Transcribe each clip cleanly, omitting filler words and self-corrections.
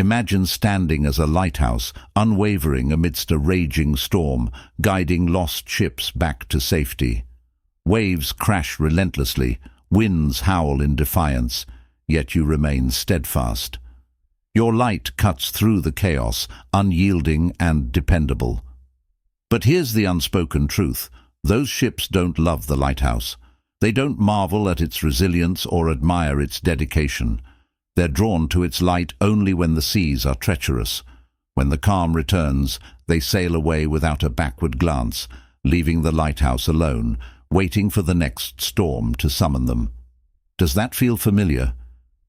Imagine standing as a lighthouse, unwavering amidst a raging storm, guiding lost ships back to safety. Waves crash relentlessly, winds howl in defiance, yet you remain steadfast. Your light cuts through the chaos, unyielding and dependable. But here's the unspoken truth. Those ships don't love the lighthouse. They don't marvel at its resilience or admire its dedication. They're drawn to its light only when the seas are treacherous. When the calm returns, they sail away without a backward glance, leaving the lighthouse alone, waiting for the next storm to summon them. Does that feel familiar?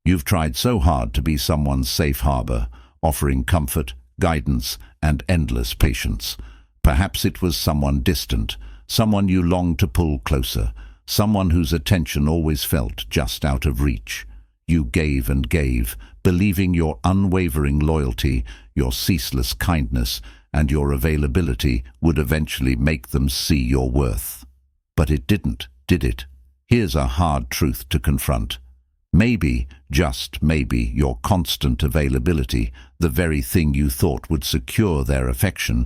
You've tried so hard to be someone's safe harbor, offering comfort, guidance, and endless patience. Perhaps it was someone distant, someone you longed to pull closer, someone whose attention always felt just out of reach. You gave and gave, believing your unwavering loyalty, your ceaseless kindness, and your availability would eventually make them see your worth. But it didn't, did it? Here's a hard truth to confront. Maybe, just maybe, your constant availability, the very thing you thought would secure their affection,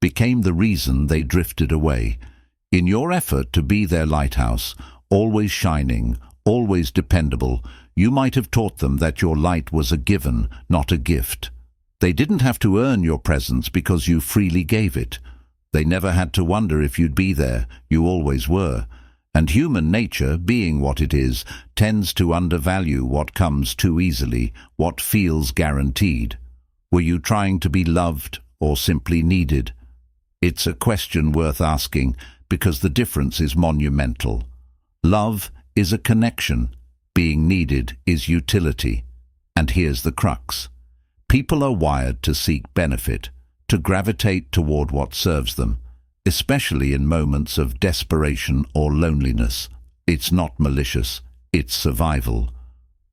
became the reason they drifted away. In your effort to be their lighthouse, always shining, always dependable, you might have taught them that your light was a given, not a gift. They didn't have to earn your presence because you freely gave it. They never had to wonder if you'd be there, you always were. And human nature, being what it is, tends to undervalue what comes too easily, what feels guaranteed. Were you trying to be loved or simply needed? It's a question worth asking because the difference is monumental. Love is a connection. Being needed is utility. And here's the crux. People are wired to seek benefit, to gravitate toward what serves them, especially in moments of desperation or loneliness. It's not malicious, it's survival.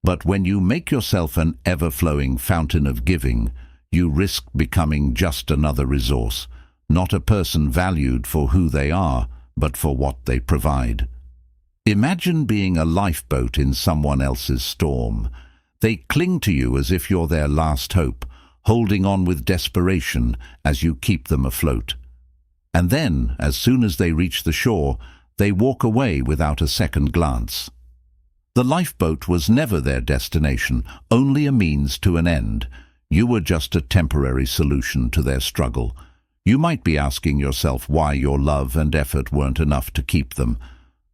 But when you make yourself an ever-flowing fountain of giving, you risk becoming just another resource, not a person valued for who they are, but for what they provide. Imagine being a lifeboat in someone else's storm. They cling to you as if you're their last hope, holding on with desperation as you keep them afloat. And then, as soon as they reach the shore, they walk away without a second glance. The lifeboat was never their destination, only a means to an end. You were just a temporary solution to their struggle. You might be asking yourself why your love and effort weren't enough to keep them.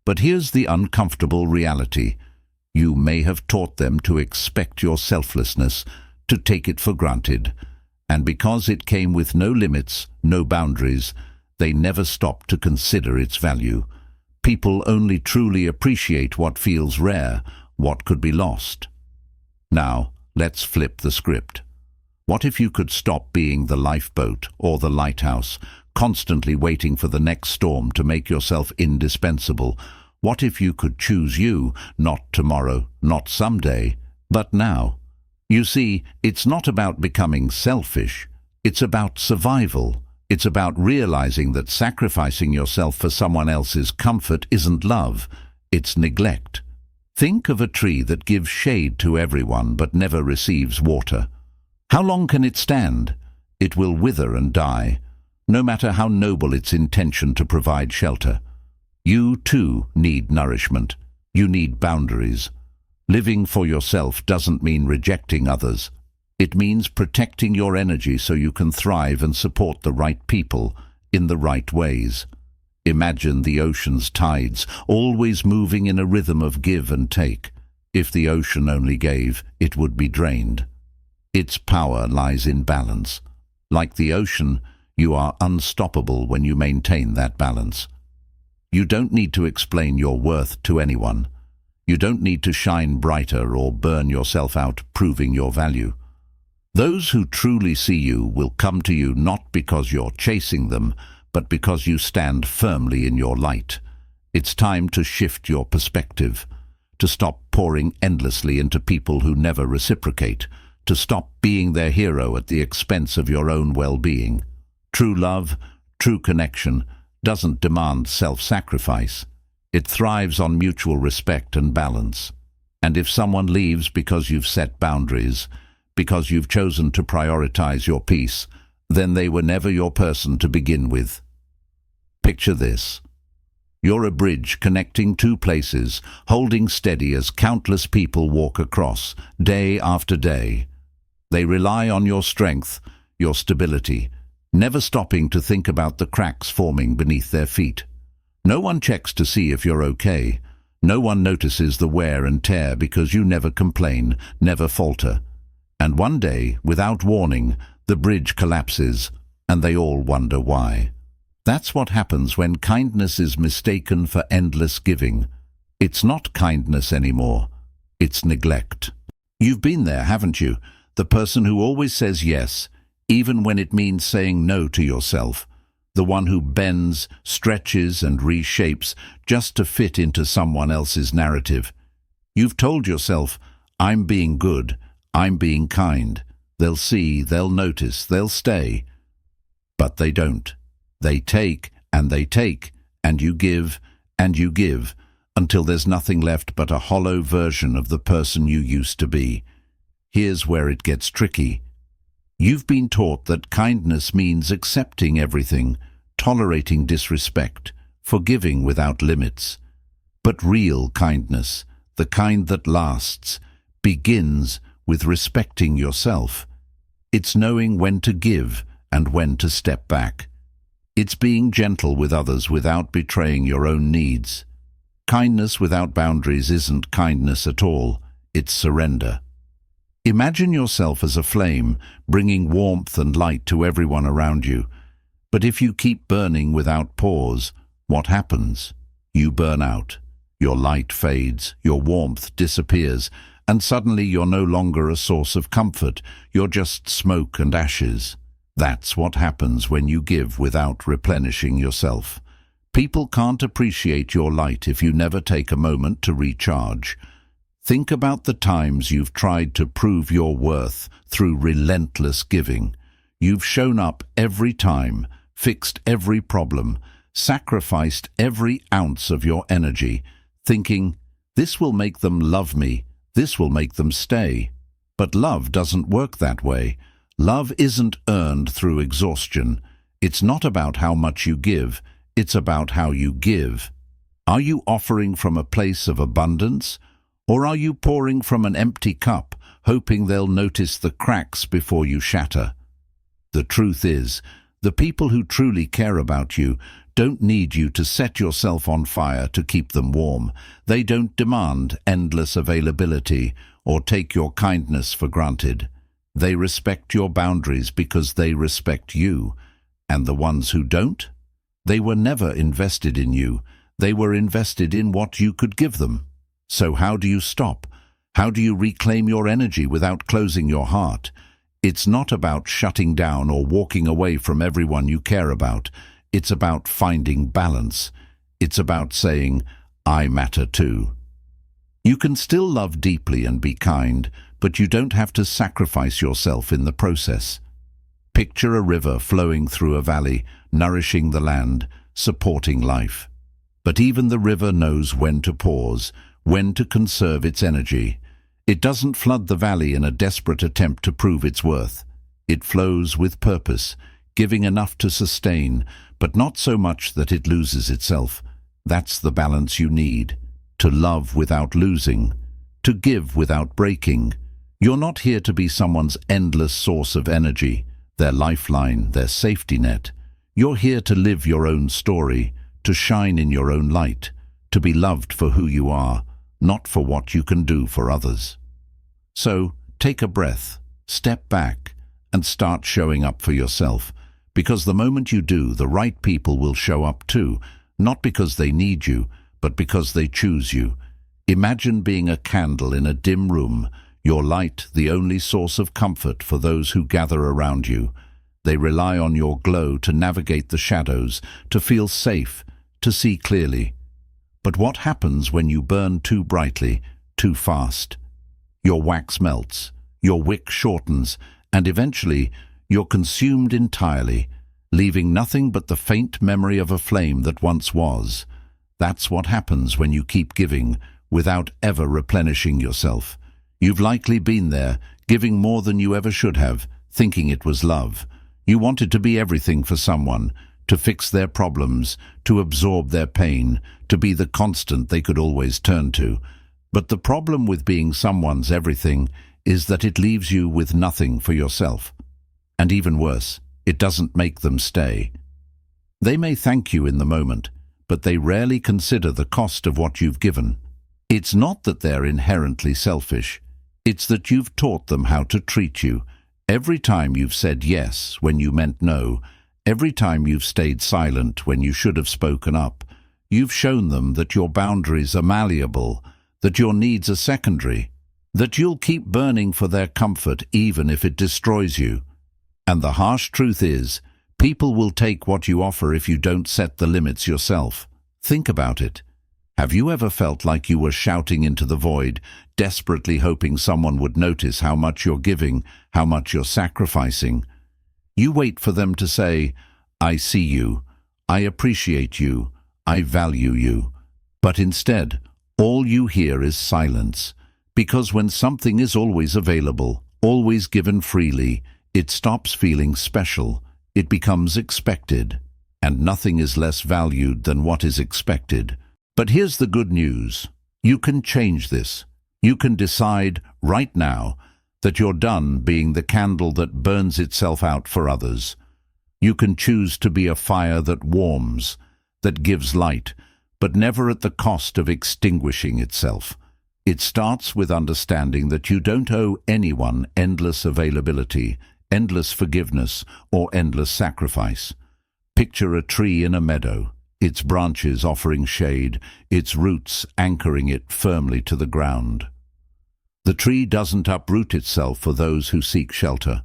But here's the uncomfortable reality. You may have taught them to expect your selflessness, to take it for granted. And because it came with no limits, no boundaries, they never stopped to consider its value. People only truly appreciate what feels rare, what could be lost. Now, let's flip the script. What if you could stop being the lifeboat or the lighthouse, constantly waiting for the next storm to make yourself indispensable? What if you could choose you, not tomorrow, not someday, but now? You see, it's not about becoming selfish. It's about survival. It's about realizing that sacrificing yourself for someone else's comfort isn't love, it's neglect. Think of a tree that gives shade to everyone but never receives water. How long can it stand? It will wither and die, no matter how noble its intention to provide shelter. You, too, need nourishment. You need boundaries. Living for yourself doesn't mean rejecting others. It means protecting your energy so you can thrive and support the right people in the right ways. Imagine the ocean's tides, always moving in a rhythm of give and take. If the ocean only gave, it would be drained. Its power lies in balance. Like the ocean, you are unstoppable when you maintain that balance. You don't need to explain your worth to anyone. You don't need to shine brighter or burn yourself out proving your value. Those who truly see you will come to you not because you're chasing them, but because you stand firmly in your light. It's time to shift your perspective, to stop pouring endlessly into people who never reciprocate, to stop being their hero at the expense of your own well-being. True love, true connection, doesn't demand self-sacrifice. It thrives on mutual respect and balance. And if someone leaves because you've set boundaries, because you've chosen to prioritize your peace, then they were never your person to begin with. Picture this. You're a bridge connecting two places, holding steady as countless people walk across, day after day. They rely on your strength, your stability, never stopping to think about the cracks forming beneath their feet. No one checks to see if you're okay. No one notices the wear and tear because you never complain, never falter. And one day, without warning, the bridge collapses, and they all wonder why. That's what happens when kindness is mistaken for endless giving. It's not kindness anymore. It's neglect. You've been there, haven't you? The person who always says yes, even when it means saying no to yourself. The one who bends, stretches, and reshapes just to fit into someone else's narrative. You've told yourself, I'm being good, I'm being kind. They'll see, they'll notice, they'll stay. But they don't. They take, and they take, and you give, until there's nothing left but a hollow version of the person you used to be. Here's where it gets tricky. You've been taught that kindness means accepting everything, tolerating disrespect, forgiving without limits. But real kindness, the kind that lasts, begins with respecting yourself. It's knowing when to give and when to step back. It's being gentle with others without betraying your own needs. Kindness without boundaries isn't kindness at all, it's surrender. Imagine yourself as a flame, bringing warmth and light to everyone around you. But if you keep burning without pause, what happens? You burn out. Your light fades, your warmth disappears, and suddenly you're no longer a source of comfort, you're just smoke and ashes. That's what happens when you give without replenishing yourself. People can't appreciate your light if you never take a moment to recharge. Think about the times you've tried to prove your worth through relentless giving. You've shown up every time, fixed every problem, sacrificed every ounce of your energy, thinking, this will make them love me, this will make them stay. But love doesn't work that way. Love isn't earned through exhaustion. It's not about how much you give, it's about how you give. Are you offering from a place of abundance? Or are you pouring from an empty cup, hoping they'll notice the cracks before you shatter? The truth is, the people who truly care about you don't need you to set yourself on fire to keep them warm. They don't demand endless availability or take your kindness for granted. They respect your boundaries because they respect you. And the ones who don't? They were never invested in you. They were invested in what you could give them. So how do you stop? How do you reclaim your energy without closing your heart? It's not about shutting down or walking away from everyone you care about. It's about finding balance. It's about saying, I matter too. You can still love deeply and be kind, but you don't have to sacrifice yourself in the process. Picture a river flowing through a valley, nourishing the land, supporting life. But even the river knows when to pause, when to conserve its energy. It doesn't flood the valley in a desperate attempt to prove its worth. It flows with purpose, giving enough to sustain, but not so much that it loses itself. That's the balance you need. To love without losing. To give without breaking. You're not here to be someone's endless source of energy, their lifeline, their safety net. You're here to live your own story, to shine in your own light, to be loved for who you are, not for what you can do for others. So, take a breath, step back, and start showing up for yourself, because the moment you do, the right people will show up too, not because they need you, but because they choose you. Imagine being a candle in a dim room, your light the only source of comfort for those who gather around you. They rely on your glow to navigate the shadows, to feel safe, to see clearly. But what happens when you burn too brightly, too fast? Your wax melts, your wick shortens, and eventually you're consumed entirely, leaving nothing but the faint memory of a flame that once was. That's what happens when you keep giving without ever replenishing yourself. You've likely been there, giving more than you ever should have, thinking it was love. You wanted to be everything for someone, to fix their problems, to absorb their pain, to be the constant they could always turn to. But the problem with being someone's everything is that it leaves you with nothing for yourself. And even worse, it doesn't make them stay. They may thank you in the moment, but they rarely consider the cost of what you've given. It's not that they're inherently selfish. It's that you've taught them how to treat you. Every time you've said yes when you meant no, every time you've stayed silent when you should have spoken up, you've shown them that your boundaries are malleable, that your needs are secondary, that you'll keep burning for their comfort even if it destroys you. And the harsh truth is, people will take what you offer if you don't set the limits yourself. Think about it. Have you ever felt like you were shouting into the void, desperately hoping someone would notice how much you're giving, how much you're sacrificing? You wait for them to say, "I see you, I appreciate you, I value you." But instead, all you hear is silence. Because when something is always available, always given freely, it stops feeling special. It becomes expected. And nothing is less valued than what is expected. But here's the good news. You can change this. You can decide right now that you're done being the candle that burns itself out for others. You can choose to be a fire that warms, that gives light, but never at the cost of extinguishing itself. It starts with understanding that you don't owe anyone endless availability, endless forgiveness, or endless sacrifice. Picture a tree in a meadow, its branches offering shade, its roots anchoring it firmly to the ground. The tree doesn't uproot itself for those who seek shelter.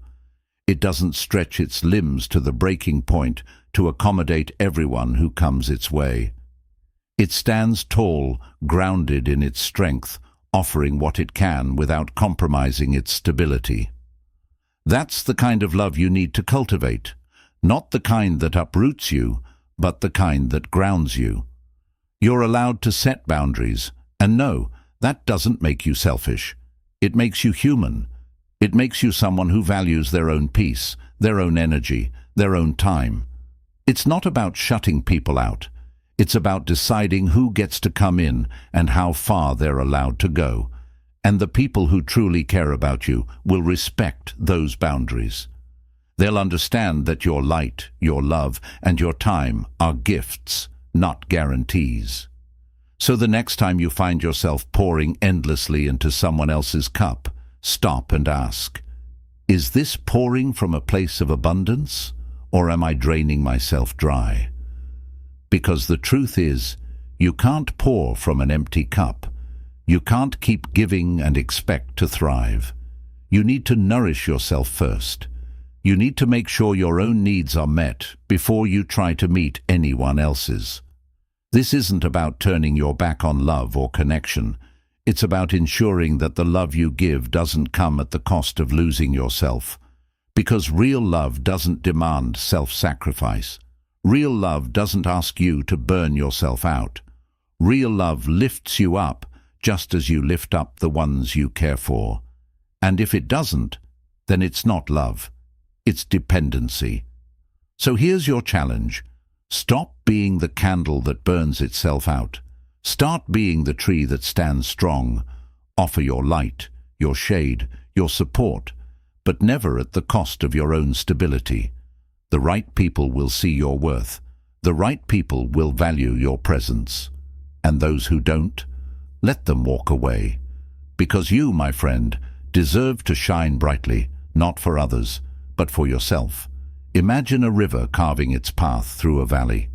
It doesn't stretch its limbs to the breaking point to accommodate everyone who comes its way. It stands tall, grounded in its strength, offering what it can without compromising its stability. That's the kind of love you need to cultivate, not the kind that uproots you, but the kind that grounds you. You're allowed to set boundaries, and no, that doesn't make you selfish. It makes you human. It makes you someone who values their own peace, their own energy, their own time. It's not about shutting people out. It's about deciding who gets to come in and how far they're allowed to go. And the people who truly care about you will respect those boundaries. They'll understand that your light, your love, and your time are gifts, not guarantees. So the next time you find yourself pouring endlessly into someone else's cup, stop and ask, is this pouring from a place of abundance, or am I draining myself dry? Because the truth is, you can't pour from an empty cup. You can't keep giving and expect to thrive. You need to nourish yourself first. You need to make sure your own needs are met before you try to meet anyone else's. This isn't about turning your back on love or connection. It's about ensuring that the love you give doesn't come at the cost of losing yourself. Because real love doesn't demand self-sacrifice. Real love doesn't ask you to burn yourself out. Real love lifts you up just as you lift up the ones you care for. And if it doesn't, then it's not love. It's dependency. So here's your challenge. Stop being the candle that burns itself out. Start being the tree that stands strong. Offer your light, your shade, your support, but never at the cost of your own stability. The right people will see your worth. The right people will value your presence. And those who don't, let them walk away. Because you, my friend, deserve to shine brightly, not for others, but for yourself. Imagine a river carving its path through a valley.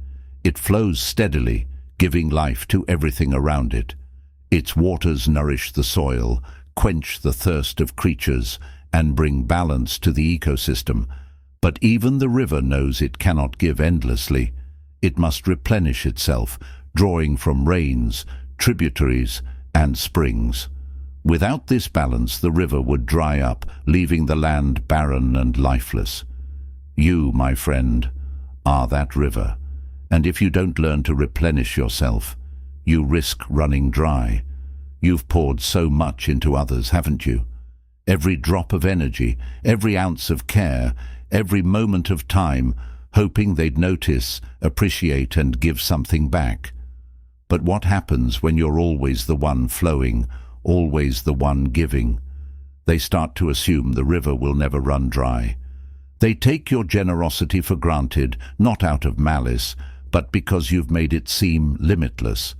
It flows steadily, giving life to everything around it. Its waters nourish the soil, quench the thirst of creatures, and bring balance to the ecosystem. But even the river knows it cannot give endlessly. It must replenish itself, drawing from rains, tributaries, and springs. Without this balance, the river would dry up, leaving the land barren and lifeless. You, my friend, are that river, and if you don't learn to replenish yourself, you risk running dry. You've poured so much into others, haven't you? every drop of energy, every ounce of care, every moment of time, hoping they'd notice, appreciate, and give something back. But what happens when you're always the one flowing, always the one giving? They start to assume the river will never run dry. They take your generosity for granted, not out of malice, but because you've made it seem limitless.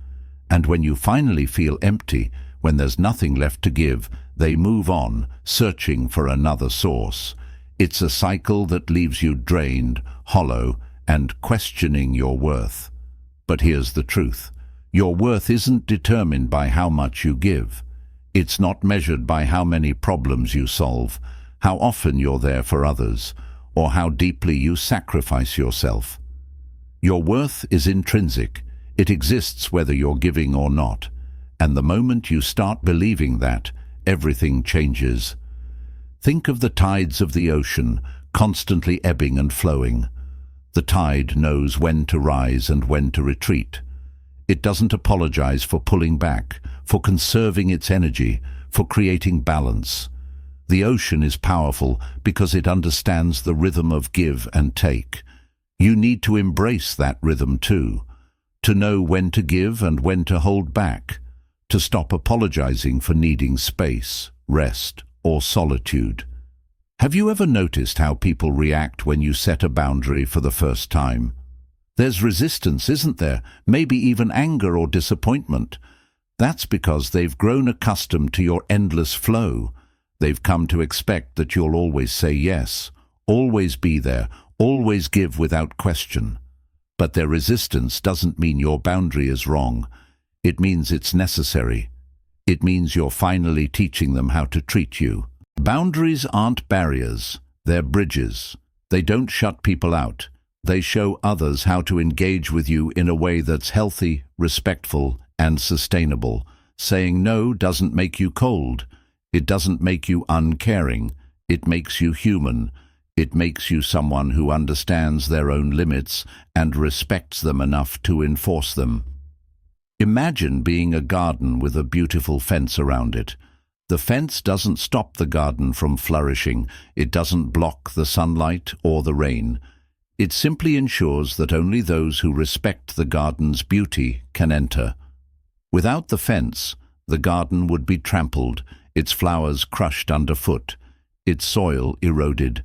And when you finally feel empty, when there's nothing left to give, they move on, searching for another source. It's a cycle that leaves you drained, hollow, and questioning your worth. But here's the truth. Your worth isn't determined by how much you give. It's not measured by how many problems you solve, how often you're there for others, or how deeply you sacrifice yourself. Your worth is intrinsic. It exists whether you're giving or not. And the moment you start believing that, everything changes. Think of the tides of the ocean, constantly ebbing and flowing. The tide knows when to rise and when to retreat. It doesn't apologize for pulling back, for conserving its energy, for creating balance. The ocean is powerful because it understands the rhythm of give and take. You need to embrace that rhythm too, to know when to give and when to hold back, to stop apologizing for needing space, rest, or solitude. Have you ever noticed how people react when you set a boundary for the first time? There's resistance, isn't there? Maybe even anger or disappointment. That's because they've grown accustomed to your endless flow. They've come to expect that you'll always say yes, always be there, always give without question. But their resistance doesn't mean your boundary is wrong. It means it's necessary. It means you're finally teaching them how to treat you. Boundaries aren't barriers, they're bridges. They don't shut people out. They show others how to engage with you in a way that's healthy, respectful, and sustainable. Saying no doesn't make you cold. It doesn't make you uncaring. It makes you human. It makes you someone who understands their own limits and respects them enough to enforce them. Imagine being a garden with a beautiful fence around it. The fence doesn't stop the garden from flourishing. It doesn't block the sunlight or the rain. It simply ensures that only those who respect the garden's beauty can enter. Without the fence, the garden would be trampled, its flowers crushed underfoot, its soil eroded.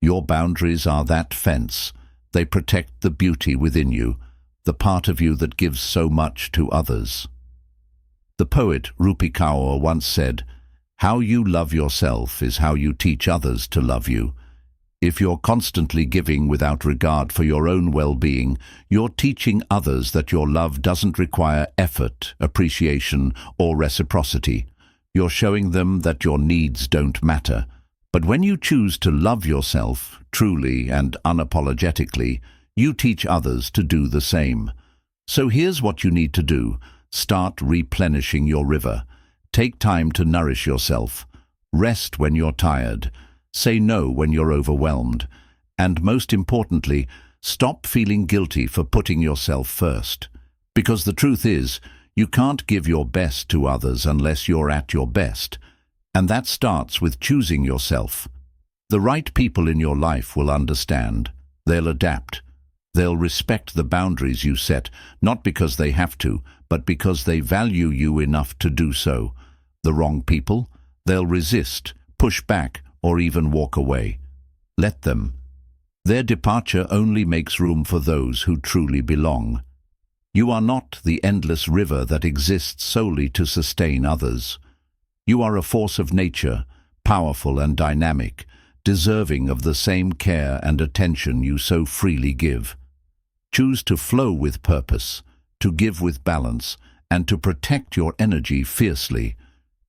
Your boundaries are that fence. They protect the beauty within you, the part of you that gives so much to others. The poet Rupi Kaur once said, "How you love yourself is how you teach others to love you." If you're constantly giving without regard for your own well-being, you're teaching others that your love doesn't require effort, appreciation, or reciprocity. You're showing them that your needs don't matter. But when you choose to love yourself, truly and unapologetically, you teach others to do the same. So here's what you need to do. Start replenishing your river. Take time to nourish yourself. Rest when you're tired. Say no when you're overwhelmed. And most importantly, stop feeling guilty for putting yourself first. Because the truth is, you can't give your best to others unless you're at your best. And that starts with choosing yourself. The right people in your life will understand. They'll adapt. They'll respect the boundaries you set, not because they have to, but because they value you enough to do so. The wrong people? They'll resist, push back, or even walk away. Let them. Their departure only makes room for those who truly belong. You are not the endless river that exists solely to sustain others. You are a force of nature, powerful and dynamic, deserving of the same care and attention you so freely give. Choose to flow with purpose, to give with balance, and to protect your energy fiercely,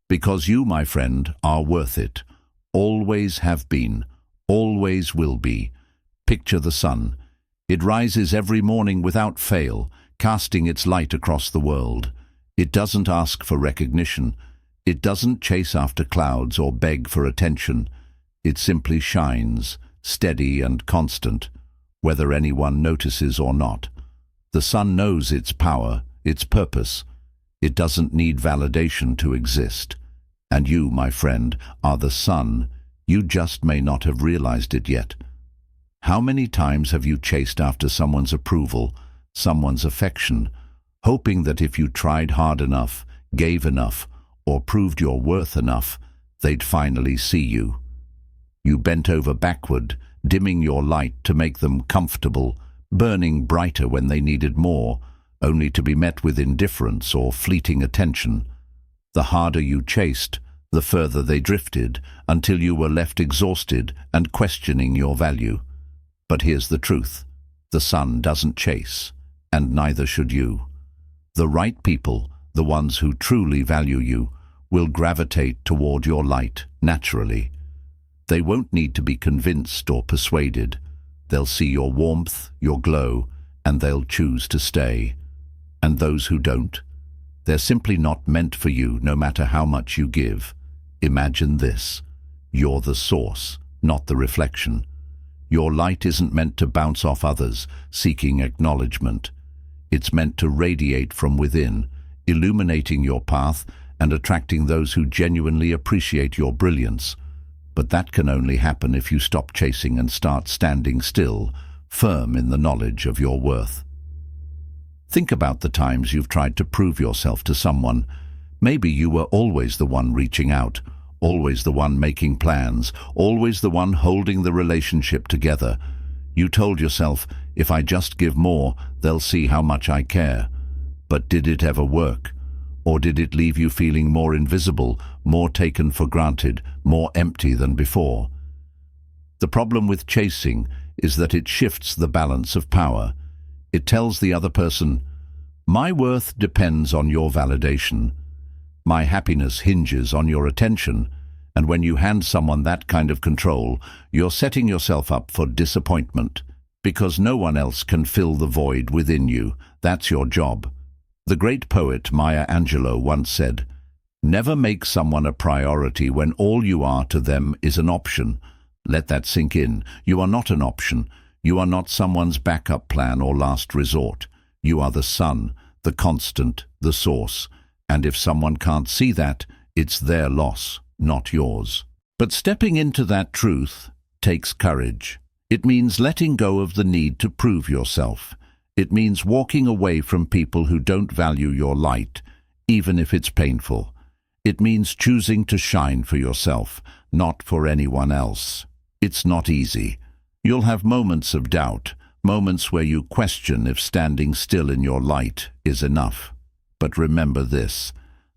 because you, my friend, are worth it. Always have been, always will be. Picture the sun. It rises every morning without fail, casting its light across the world. It doesn't ask for recognition. It doesn't chase after clouds or beg for attention. It simply shines, steady and constant, whether anyone notices or not. The sun knows its power, its purpose. It doesn't need validation to exist. And you, my friend, are the sun. You just may not have realized it yet. How many times have you chased after someone's approval, someone's affection, hoping that if you tried hard enough, gave enough, or proved your worth enough, they'd finally see you? You bent over backward, dimming your light to make them comfortable, burning brighter when they needed more, only to be met with indifference or fleeting attention. The harder you chased, the further they drifted, until you were left exhausted and questioning your value. But here's the truth. The sun doesn't chase, and neither should you. The right people, the ones who truly value you, will gravitate toward your light naturally. They won't need to be convinced or persuaded. They'll see your warmth, your glow, and they'll choose to stay. And those who don't, they're simply not meant for you no matter how much you give. Imagine this. You're the source, not the reflection. Your light isn't meant to bounce off others, seeking acknowledgement. It's meant to radiate from within, illuminating your path and attracting those who genuinely appreciate your brilliance. But that can only happen if you stop chasing and start standing still, firm in the knowledge of your worth. Think about the times you've tried to prove yourself to someone. Maybe you were always the one reaching out, always the one making plans, always the one holding the relationship together. You told yourself, if I just give more, they'll see how much I care. But did it ever work? Or did it leave you feeling more invisible, more taken for granted, more empty than before? The problem with chasing is that it shifts the balance of power. It tells the other person, my worth depends on your validation. My happiness hinges on your attention. And when you hand someone that kind of control, you're setting yourself up for disappointment, because no one else can fill the void within you. That's your job. The great poet Maya Angelou once said, never make someone a priority when all you are to them is an option. Let that sink in. You are not an option. You are not someone's backup plan or last resort. You are the sun, the constant, the source. And if someone can't see that, it's their loss, not yours. But stepping into that truth takes courage. It means letting go of the need to prove yourself. It means walking away from people who don't value your light, even if it's painful. It means choosing to shine for yourself, not for anyone else. It's not easy. You'll have moments of doubt, moments where you question if standing still in your light is enough. But remember this,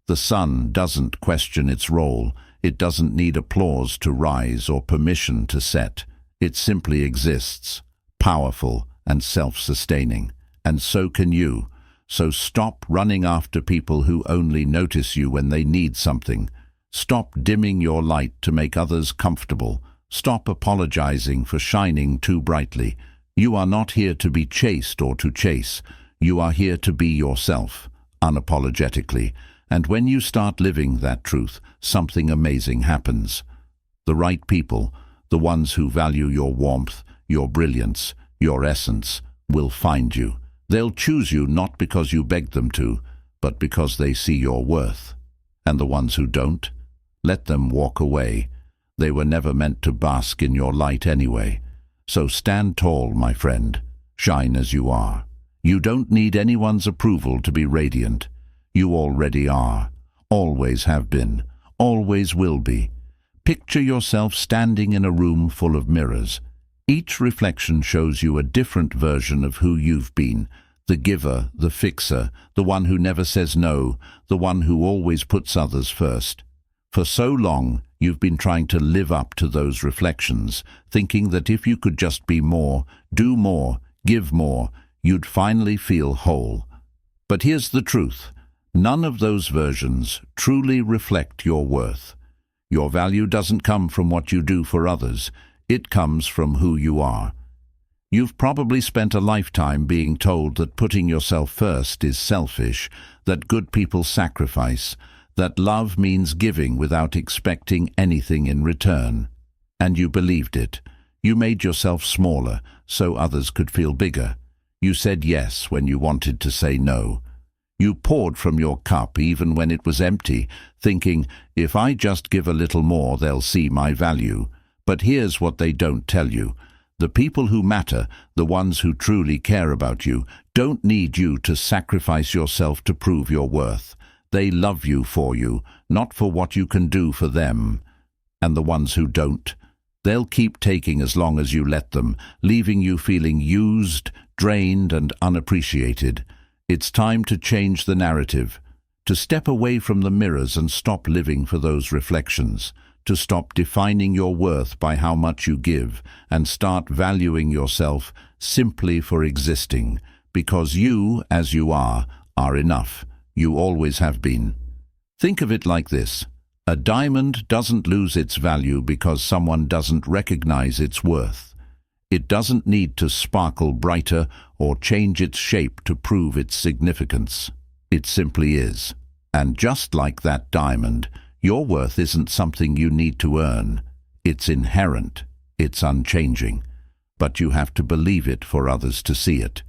the sun doesn't question its role. It doesn't need applause to rise or permission to set. It simply exists, powerful and self-sustaining. And so can you. So stop running after people who only notice you when they need something. Stop dimming your light to make others comfortable. Stop apologizing for shining too brightly. You are not here to be chased or to chase. You are here to be yourself, unapologetically. And when you start living that truth, something amazing happens. The right people, the ones who value your warmth, your brilliance, your essence, will find you. They'll choose you not because you begged them to, but because they see your worth. And the ones who don't, let them walk away. They were never meant to bask in your light anyway. So stand tall, my friend. Shine as you are. You don't need anyone's approval to be radiant. You already are. Always have been. Always will be. Picture yourself standing in a room full of mirrors. Each reflection shows you a different version of who you've been. The giver, the fixer, the one who never says no, the one who always puts others first. For so long, you've been trying to live up to those reflections, thinking that if you could just be more, do more, give more, you'd finally feel whole. But here's the truth. None of those versions truly reflect your worth. Your value doesn't come from what you do for others. It comes from who you are. You've probably spent a lifetime being told that putting yourself first is selfish, that good people sacrifice, that love means giving without expecting anything in return. And you believed it. You made yourself smaller so others could feel bigger. You said yes when you wanted to say no. You poured from your cup even when it was empty, thinking, if I just give a little more, they'll see my value. But here's what they don't tell you. The people who matter, the ones who truly care about you, don't need you to sacrifice yourself to prove your worth. They love you for you, not for what you can do for them. And the ones who don't, they'll keep taking as long as you let them, leaving you feeling used, drained, and unappreciated. It's time to change the narrative, to step away from the mirrors and stop living for those reflections, to stop defining your worth by how much you give and start valuing yourself simply for existing, because you, as you are enough. You always have been. Think of it like this. A diamond doesn't lose its value because someone doesn't recognize its worth. It doesn't need to sparkle brighter or change its shape to prove its significance. It simply is. And just like that diamond, your worth isn't something you need to earn. It's inherent. It's unchanging. But you have to believe it for others to see it.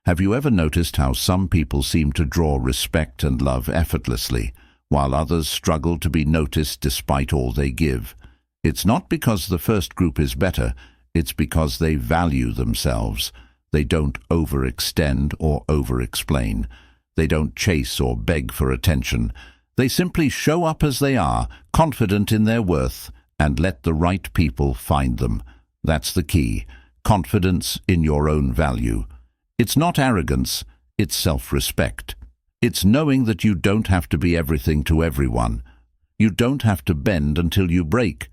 Have you ever noticed how some people seem to draw respect and love effortlessly, while others struggle to be noticed despite all they give? It's not because the first group is better. It's because they value themselves. They don't overextend or over-explain. They don't chase or beg for attention. They simply show up as they are, confident in their worth, and let the right people find them. That's the key. Confidence in your own value. It's not arrogance, it's self-respect. It's knowing that you don't have to be everything to everyone. You don't have to bend until you break.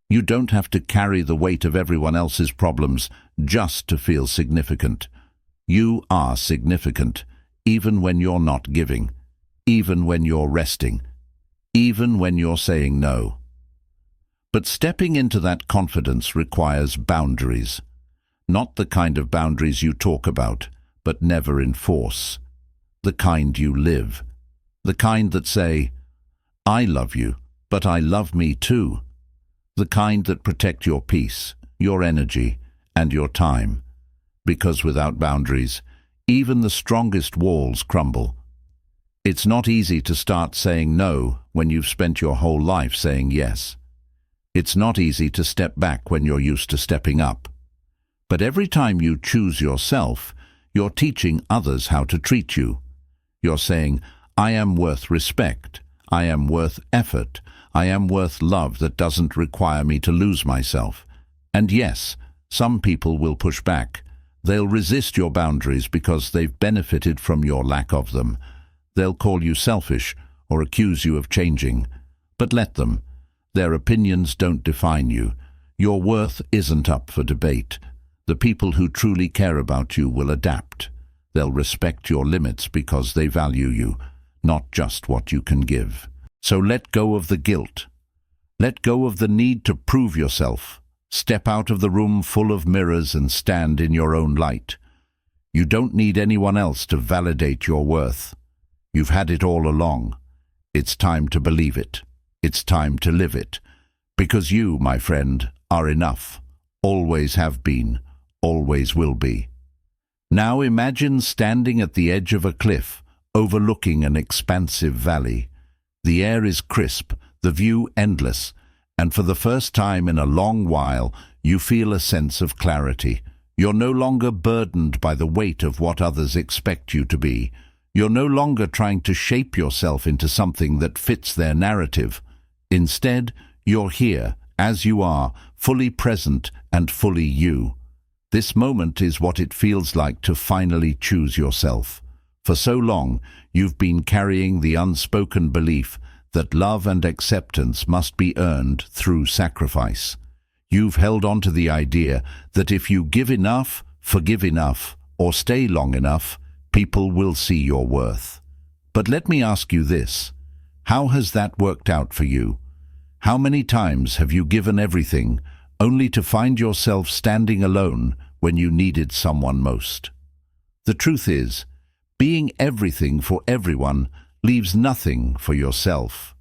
You don't have to carry the weight of everyone else's problems just to feel significant. You are significant, even when you're not giving, even when you're resting, even when you're saying no. But stepping into that confidence requires boundaries. Not the kind of boundaries you talk about, but never enforce. The kind you live. The kind that say, I love you, but I love me too. The kind that protect your peace, your energy, and your time. Because without boundaries, even the strongest walls crumble. It's not easy to start saying no when you've spent your whole life saying yes. It's not easy to step back when you're used to stepping up. But every time you choose yourself, you're teaching others how to treat you. You're saying, I am worth respect. I am worth effort. I am worth love that doesn't require me to lose myself. And yes, some people will push back. They'll resist your boundaries because they've benefited from your lack of them. They'll call you selfish or accuse you of changing. But let them. Their opinions don't define you. Your worth isn't up for debate. The people who truly care about you will adapt. They'll respect your limits because they value you, not just what you can give. So let go of the guilt. Let go of the need to prove yourself. Step out of the room full of mirrors and stand in your own light. You don't need anyone else to validate your worth. You've had it all along. It's time to believe it. It's time to live it. Because you, my friend, are enough. Always have been. Always will be. Now imagine standing at the edge of a cliff, overlooking an expansive valley. The air is crisp, the view endless, and for the first time in a long while, you feel a sense of clarity. You're no longer burdened by the weight of what others expect you to be. You're no longer trying to shape yourself into something that fits their narrative. Instead, you're here, as you are, fully present and fully you. This moment is what it feels like to finally choose yourself. For so long, you've been carrying the unspoken belief that love and acceptance must be earned through sacrifice. You've held on to the idea that if you give enough, forgive enough, or stay long enough, people will see your worth. But let me ask you this. How has that worked out for you? How many times have you given everything, only to find yourself standing alone when you needed someone most? The truth is, being everything for everyone leaves nothing for yourself.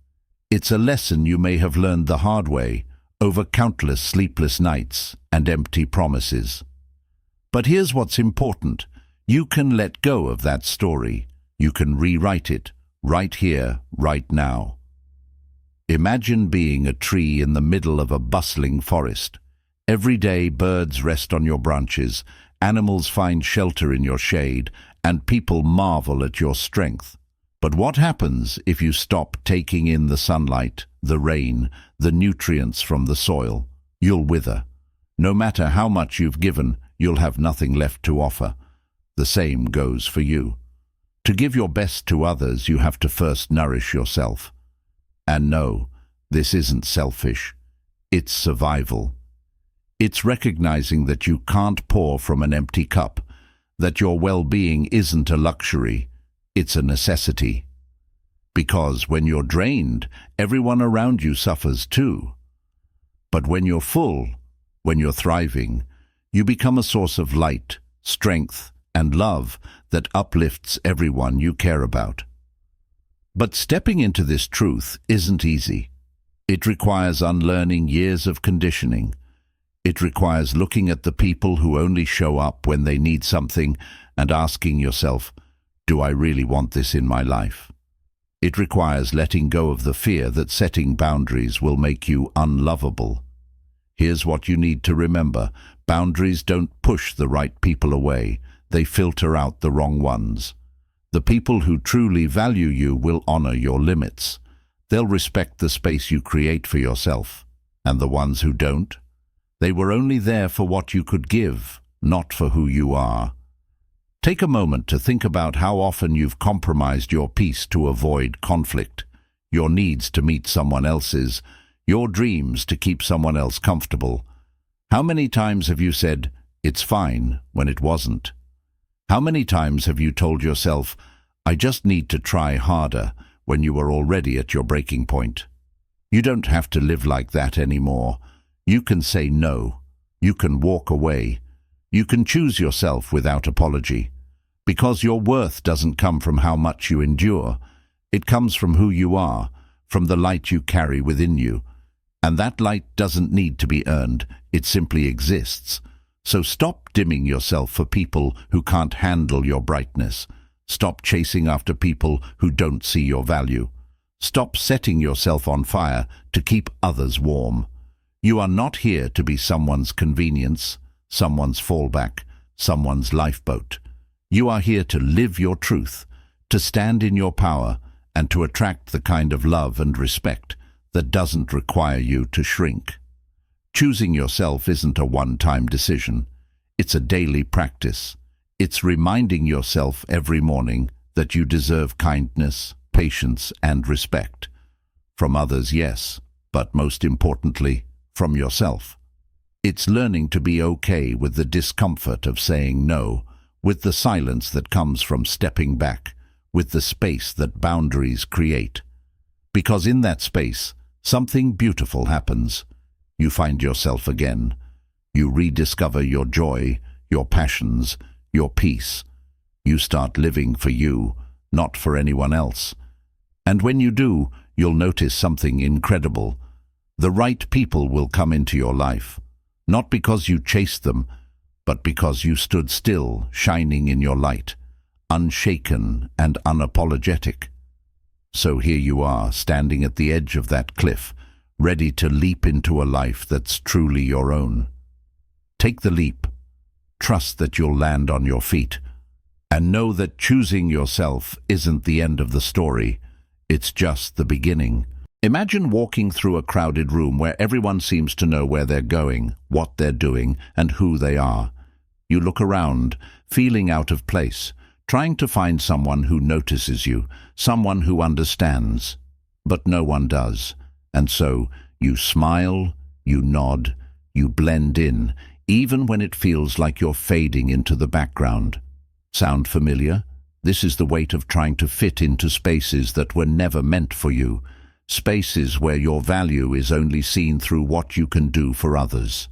It's a lesson you may have learned the hard way, over countless sleepless nights and empty promises. But here's what's important. You can let go of that story. You can rewrite it, right here, right now. Imagine being a tree in the middle of a bustling forest. Every day birds rest on your branches, animals find shelter in your shade, and people marvel at your strength. But what happens if you stop taking in the sunlight, the rain, the nutrients from the soil? You'll wither. No matter how much you've given, you'll have nothing left to offer. The same goes for you. To give your best to others, you have to first nourish yourself. And no, this isn't selfish. It's survival. It's recognizing that you can't pour from an empty cup, that your well-being isn't a luxury, it's a necessity. Because when you're drained, everyone around you suffers too. But when you're full, when you're thriving, you become a source of light, strength, and love that uplifts everyone you care about. But stepping into this truth isn't easy. It requires unlearning years of conditioning. It requires looking at the people who only show up when they need something and asking yourself, do I really want this in my life? It requires letting go of the fear that setting boundaries will make you unlovable. Here's what you need to remember. Boundaries don't push the right people away. They filter out the wrong ones. The people who truly value you will honor your limits. They'll respect the space you create for yourself. And the ones who don't? They were only there for what you could give, not for who you are. Take a moment to think about how often you've compromised your peace to avoid conflict, your needs to meet someone else's, your dreams to keep someone else comfortable. How many times have you said, "It's fine," when it wasn't? How many times have you told yourself, "I just need to try harder," when you were already at your breaking point? You don't have to live like that anymore. You can say no. You can walk away. You can choose yourself without apology. Because your worth doesn't come from how much you endure. It comes from who you are, from the light you carry within you. And that light doesn't need to be earned. It simply exists. So stop dimming yourself for people who can't handle your brightness. Stop chasing after people who don't see your value. Stop setting yourself on fire to keep others warm. You are not here to be someone's convenience, someone's fallback, someone's lifeboat. You are here to live your truth, to stand in your power, and to attract the kind of love and respect that doesn't require you to shrink. Choosing yourself isn't a one-time decision. It's a daily practice. It's reminding yourself every morning that you deserve kindness, patience, and respect. From others, yes, but most importantly, from yourself. It's learning to be okay with the discomfort of saying no, with the silence that comes from stepping back, with the space that boundaries create. Because in that space, something beautiful happens. You find yourself again. You rediscover your joy, your passions, your peace. You start living for you, not for anyone else. And when you do, you'll notice something incredible. The right people will come into your life, not because you chased them, but because you stood still, shining in your light, unshaken and unapologetic. So here you are, standing at the edge of that cliff, ready to leap into a life that's truly your own. Take the leap. Trust that you'll land on your feet. And know that choosing yourself isn't the end of the story. It's just the beginning. Imagine walking through a crowded room where everyone seems to know where they're going, what they're doing, and who they are. You look around, feeling out of place, trying to find someone who notices you, someone who understands. But no one does. And so you smile, you nod, you blend in, even when it feels like you're fading into the background. Sound familiar? This is the weight of trying to fit into spaces that were never meant for you. Spaces where your value is only seen through what you can do for others.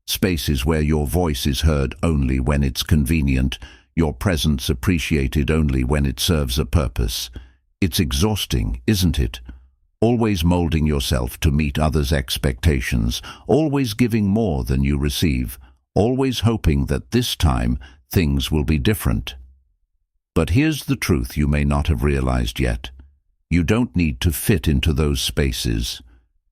Spaces where your voice is heard only when it's convenient, your presence appreciated only when it serves a purpose. It's exhausting, isn't it? Always molding yourself to meet others' expectations, always giving more than you receive, always hoping that this time things will be different. But here's the truth you may not have realized yet. You don't need to fit into those spaces.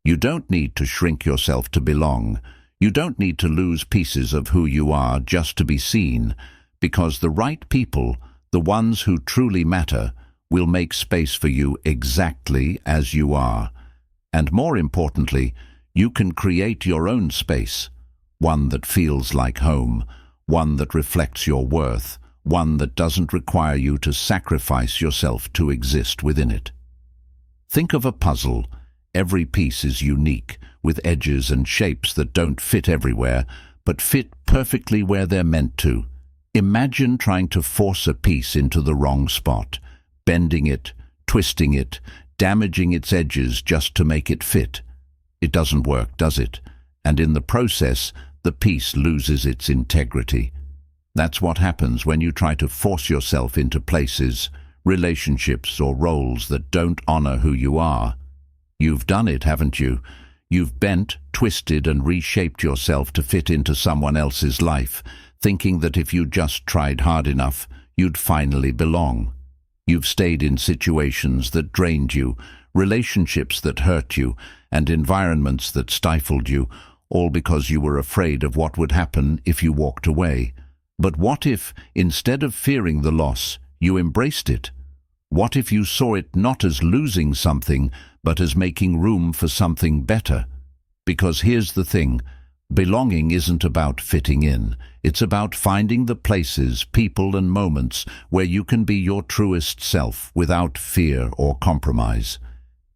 You don't need to shrink yourself to belong. You don't need to lose pieces of who you are just to be seen, because the right people, the ones who truly matter, will make space for you exactly as you are. And more importantly, you can create your own space, one that feels like home, one that reflects your worth, one that doesn't require you to sacrifice yourself to exist within it. Think of a puzzle. Every piece is unique, with edges and shapes that don't fit everywhere, but fit perfectly where they're meant to. Imagine trying to force a piece into the wrong spot, bending it, twisting it, damaging its edges just to make it fit. It doesn't work, does it? And in the process, the piece loses its integrity. That's what happens when you try to force yourself into places, relationships, or roles that don't honor who you are. You've done it, haven't you? You've bent, twisted, and reshaped yourself to fit into someone else's life, thinking that if you just tried hard enough, you'd finally belong. You've stayed in situations that drained you, relationships that hurt you, and environments that stifled you, all because you were afraid of what would happen if you walked away. But what if, instead of fearing the loss, you embraced it? What if you saw it not as losing something, but as making room for something better? Because here's the thing, belonging isn't about fitting in. It's about finding the places, people, and moments where you can be your truest self without fear or compromise.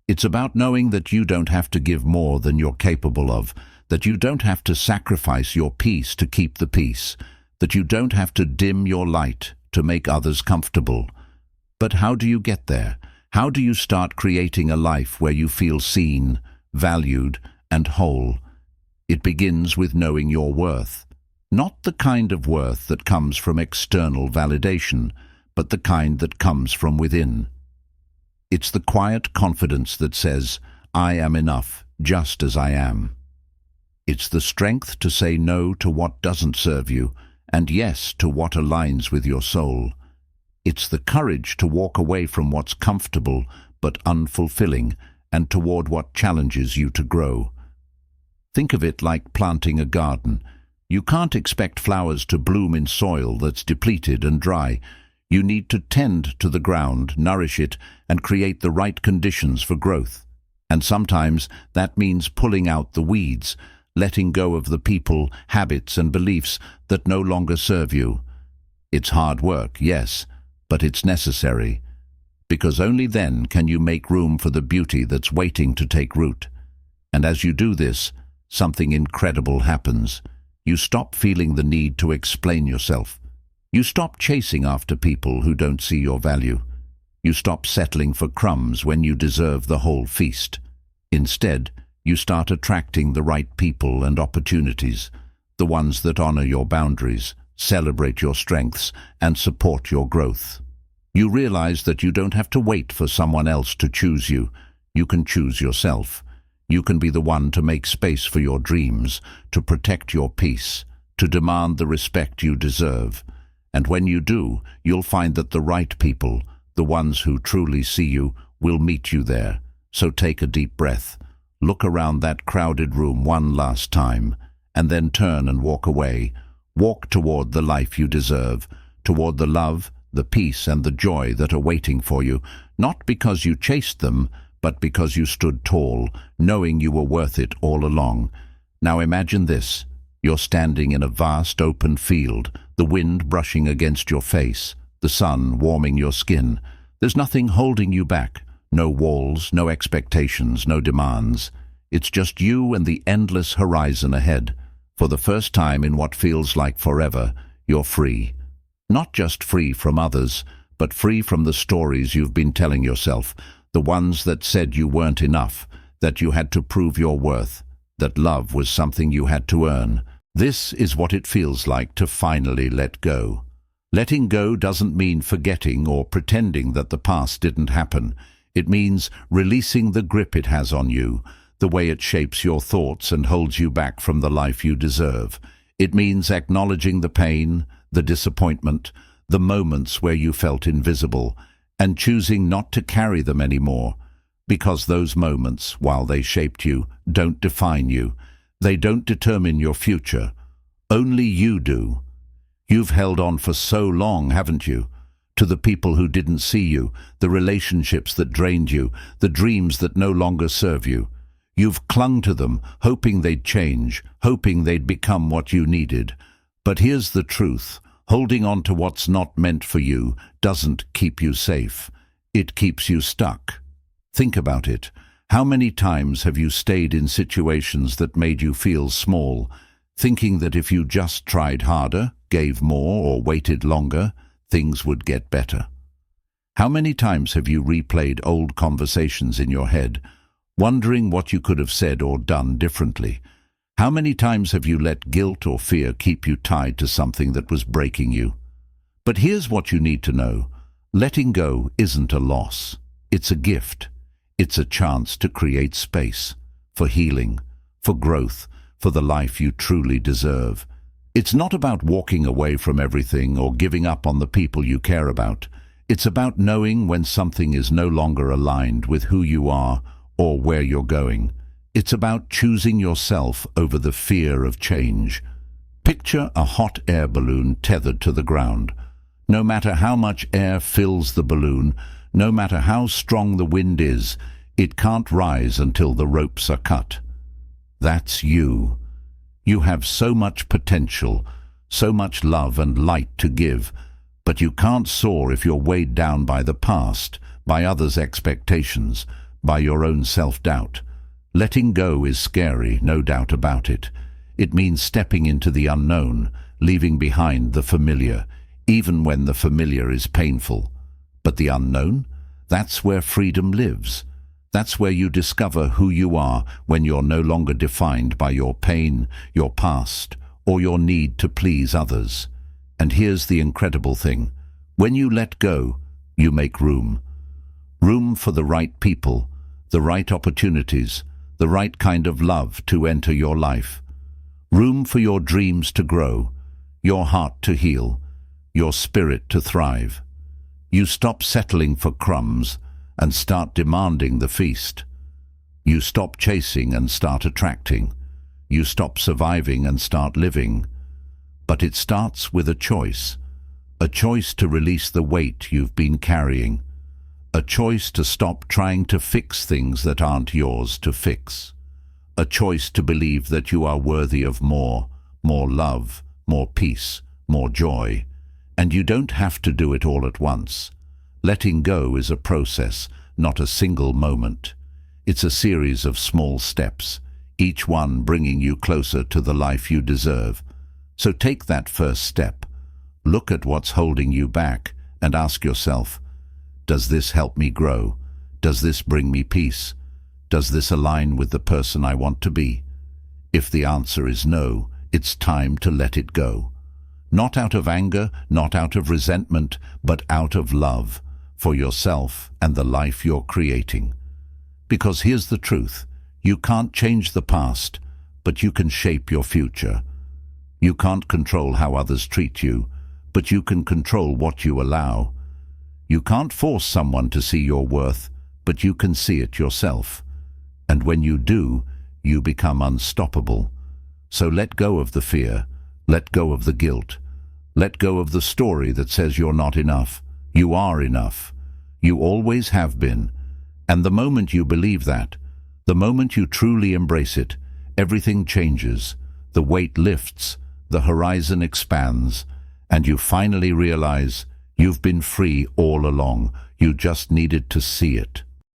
It's about knowing that you don't have to give more than you're capable of, that you don't have to sacrifice your peace to keep the peace, that you don't have to dim your light to make others comfortable. But how do you get there? How do you start creating a life where you feel seen, valued, and whole? It begins with knowing your worth. Not the kind of worth that comes from external validation, but the kind that comes from within. It's the quiet confidence that says, I am enough, just as I am. It's the strength to say no to what doesn't serve you, and yes to what aligns with your soul. It's the courage to walk away from what's comfortable but unfulfilling and toward what challenges you to grow. Think of it like planting a garden. You can't expect flowers to bloom in soil that's depleted and dry. You need to tend to the ground, nourish it, and create the right conditions for growth. And sometimes that means pulling out the weeds, letting go of the people, habits, and beliefs that no longer serve you. It's hard work, yes, but it's necessary, because only then can you make room for the beauty that's waiting to take root. And as you do this, something incredible happens. You stop feeling the need to explain yourself. You stop chasing after people who don't see your value. You stop settling for crumbs when you deserve the whole feast. Instead, you start attracting the right people and opportunities, the ones that honor your boundaries, celebrate your strengths, and support your growth. You realize that you don't have to wait for someone else to choose you. You can choose yourself. You can be the one to make space for your dreams, to protect your peace, to demand the respect you deserve. And when you do, you'll find that the right people, the ones who truly see you, will meet you there. So take a deep breath. Look around that crowded room one last time, and then turn and walk away. Walk toward the life you deserve, toward the love, the peace, and the joy that are waiting for you, not because you chased them, but because you stood tall, knowing you were worth it all along. Now imagine this. You're standing in a vast open field, the wind brushing against your face, the sun warming your skin. There's nothing holding you back. No walls, no expectations, no demands. It's just you and the endless horizon ahead. For the first time in what feels like forever, you're free. Not just free from others, but free from the stories you've been telling yourself, the ones that said you weren't enough, that you had to prove your worth, that love was something you had to earn. This is what it feels like to finally let go. Letting go doesn't mean forgetting or pretending that the past didn't happen. It means releasing the grip it has on you, the way it shapes your thoughts and holds you back from the life you deserve. It means acknowledging the pain, the disappointment, the moments where you felt invisible, and choosing not to carry them anymore, because those moments, while they shaped you, don't define you. They don't determine your future. Only you do. You've held on for so long, haven't you? To the people who didn't see you, the relationships that drained you, the dreams that no longer serve you. You've clung to them, hoping they'd change, hoping they'd become what you needed. But here's the truth. Holding on to what's not meant for you doesn't keep you safe. It keeps you stuck. Think about it. How many times have you stayed in situations that made you feel small, thinking that if you just tried harder, gave more, or waited longer, things would get better? How many times have you replayed old conversations in your head, wondering what you could have said or done differently? How many times have you let guilt or fear keep you tied to something that was breaking you? But here's what you need to know. Letting go isn't a loss. It's a gift. It's a chance to create space for healing, for growth, for the life you truly deserve. It's not about walking away from everything or giving up on the people you care about. It's about knowing when something is no longer aligned with who you are or where you're going. It's about choosing yourself over the fear of change. Picture a hot air balloon tethered to the ground. No matter how much air fills the balloon, no matter how strong the wind is, it can't rise until the ropes are cut. That's you. You have so much potential, so much love and light to give, but you can't soar if you're weighed down by the past, by others' expectations, by your own self-doubt. Letting go is scary, no doubt about it. It means stepping into the unknown, leaving behind the familiar, even when the familiar is painful. But the unknown? That's where freedom lives. That's where you discover who you are when you're no longer defined by your pain, your past, or your need to please others. And here's the incredible thing. When you let go, you make room. Room for the right people, the right opportunities, the right kind of love to enter your life. Room for your dreams to grow, your heart to heal, your spirit to thrive. You stop settling for crumbs and start demanding the feast. You stop chasing and start attracting. You stop surviving and start living. But it starts with a choice to release the weight you've been carrying. A choice to stop trying to fix things that aren't yours to fix. A choice to believe that you are worthy of more love, more peace, more joy. And you don't have to do it all at once. Letting go is a process, not a single moment. It's a series of small steps, each one bringing you closer to the life you deserve. So take that first step. Look at what's holding you back and ask yourself, does this help me grow? Does this bring me peace? Does this align with the person I want to be? If the answer is no, it's time to let it go. Not out of anger, not out of resentment, but out of love for yourself and the life you're creating. Because here's the truth. You can't change the past, but you can shape your future. You can't control how others treat you, but you can control what you allow. You can't force someone to see your worth, but you can see it yourself. And when you do, you become unstoppable. So let go of the fear, let go of the guilt, let go of the story that says you're not enough. You are enough. You always have been. And the moment you believe that, the moment you truly embrace it, everything changes. The weight lifts, the horizon expands, and you finally realize you've been free all along. You just needed to see it.